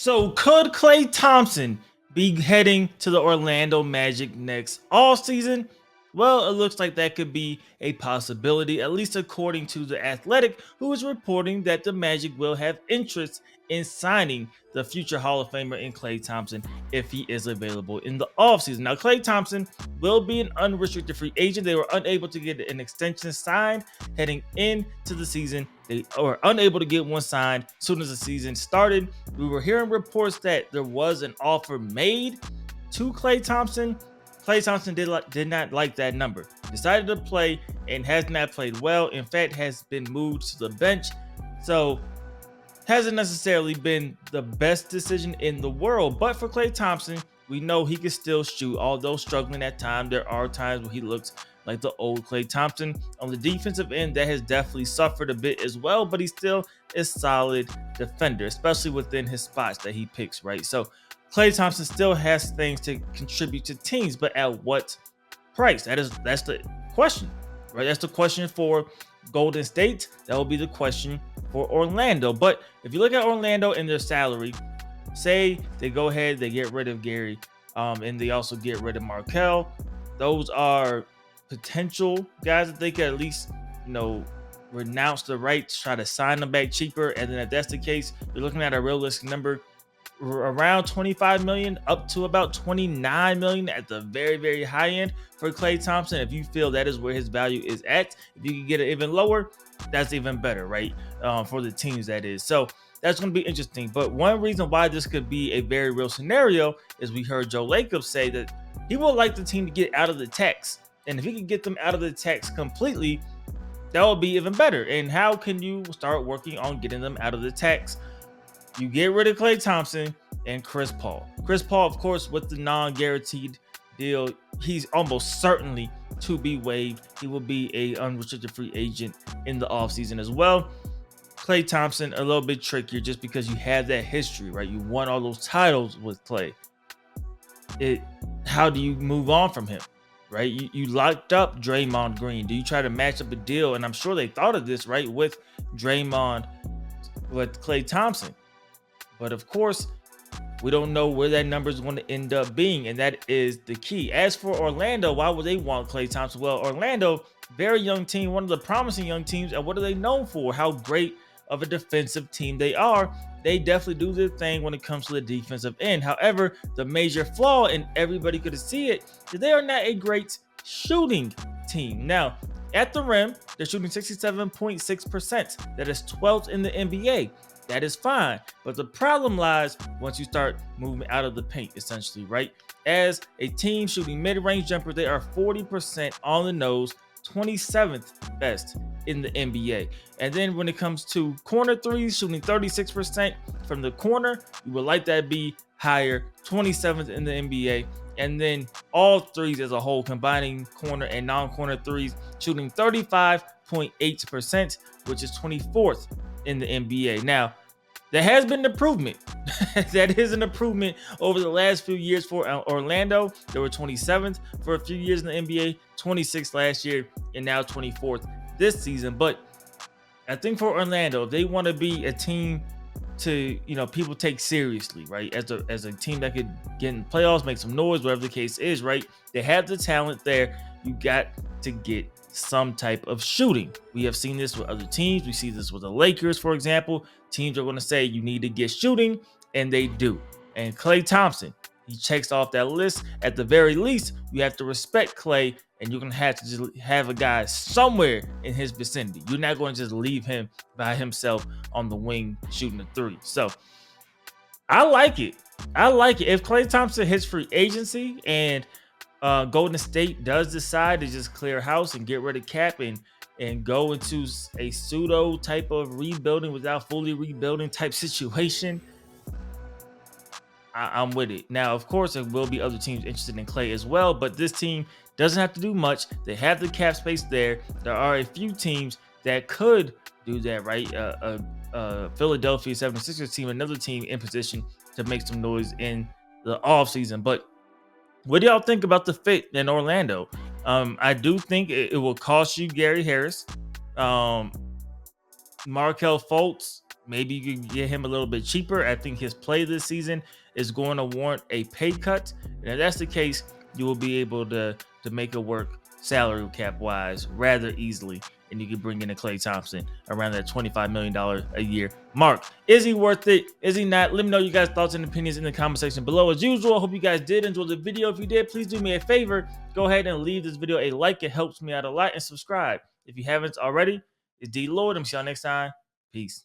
So could Klay Thompson be heading to the Orlando Magic next offseason? Well, it looks like that could be a possibility, at least according to The Athletic, who is reporting that the Magic will have interest in signing the future Hall of Famer in Klay Thompson if he is available in the offseason. Now, Klay Thompson will be an unrestricted free agent. They were unable to get an extension signed heading into the season. They were unable to get one signed as soon as the season started. We were hearing reports that there was an offer made to Klay Thompson. Klay Thompson did not like that number, decided to play, and has not played well. In fact, has been moved to the bench. So hasn't necessarily been the best decision in the world. But for Klay Thompson, we know he can still shoot, although struggling at times. There are times where he looks like the old Klay Thompson. On the defensive end, that has definitely suffered a bit as well, but he still is solid defender, especially within his spots that he picks, right? So Klay Thompson still has things to contribute to teams, but at what price? That's the question, right? That's the question for Golden State. That will be the question for Orlando. But if you look at Orlando and their salary, say they go ahead, they get rid of Gary, and they also get rid of Markel. Those are potential guys that they could at least, renounce the right to try to sign them back cheaper. And then if that's the case, you're looking at a realistic number around 25 million up to about 29 million at the very, very high end for Klay Thompson. If you feel that is where his value is at, if you can get it even lower, that's even better, right? For the teams, that is. So that's going to be interesting. But one reason why this could be a very real scenario is we heard Joe Lacob say that he would like the team to get out of the tax. And if he can get them out of the tax completely, that would be even better. And how can you start working on getting them out of the tax? You get rid of Klay Thompson and Chris Paul. Chris Paul, of course, with the non-guaranteed deal, he's almost certainly to be waived. He will be a unrestricted free agent in the offseason as well. Klay Thompson, a little bit trickier just because you have that history, right? You won all those titles with Klay. How do you move on from him, right? You locked up Draymond Green. Do you try to match up a deal? And I'm sure they thought of this, right, with Draymond, with Klay Thompson. But of course, we don't know where that number is going to end up being, and that is the key. As for Orlando, why would they want Klay Thompson? Well, Orlando, very young team, one of the promising young teams, and what are they known for? How great of a defensive team they are. They definitely do their thing when it comes to the defensive end. However, the major flaw, and everybody could see it, is they are not a great shooting team. Now, at the rim, they're shooting 67.6%. That is 12th in the NBA. That is fine. But the problem lies once you start moving out of the paint, essentially, right? As a team shooting mid-range jumpers, they are 40% on the nose, 27th best in the NBA. And then when it comes to corner threes, shooting 36% from the corner, you would like that to be higher, 27th in the NBA. And then all threes as a whole, combining corner and non-corner threes, shooting 35.8%, which is 24th in the NBA. Now, there has been an improvement. That is an improvement over the last few years for Orlando. They were 27th for a few years in the NBA, 26th last year, and now 24th this season. But I think for Orlando, if they want to be a team to, people take seriously, right? As a team that could get in playoffs, make some noise, whatever the case is, right? They have the talent there. You got to get some type of shooting. We have seen this with other teams. We see this with the Lakers, for example. Teams are going to say you need to get shooting, and they do. And Klay Thompson, he checks off that list. At the very least, you have to respect Klay, and you're going to have to just have a guy somewhere in his vicinity. You're not going to just leave him by himself on the wing shooting a three. So I like it. If Klay Thompson hits free agency and Golden State does decide to just clear house and get rid of Cap and go into a pseudo type of rebuilding without fully rebuilding type situation, I'm with it. Now, of course, there will be other teams interested in Klay as well, but this team doesn't have to do much. They have the cap space there. There are a few teams that could do that, right? Philadelphia 76ers team, another team in position to make some noise in the offseason. But what do y'all think about the fit in Orlando? I do think it will cost you Gary Harris. Markel Fultz maybe you can get him a little bit cheaper. I think his play this season is going to warrant a pay cut. And if that's the case, you will be able to make it work salary cap wise rather easily. And you can bring in a Klay Thompson around that $25 million a year mark. Is he worth it? Is he not? Let me know your guys' thoughts and opinions in the comment section below. As usual, I hope you guys did enjoy the video. If you did, please do me a favor. Go ahead and leave this video a like. It helps me out a lot. And subscribe if you haven't already. It's DLloyd. I'm see y'all next time. Peace.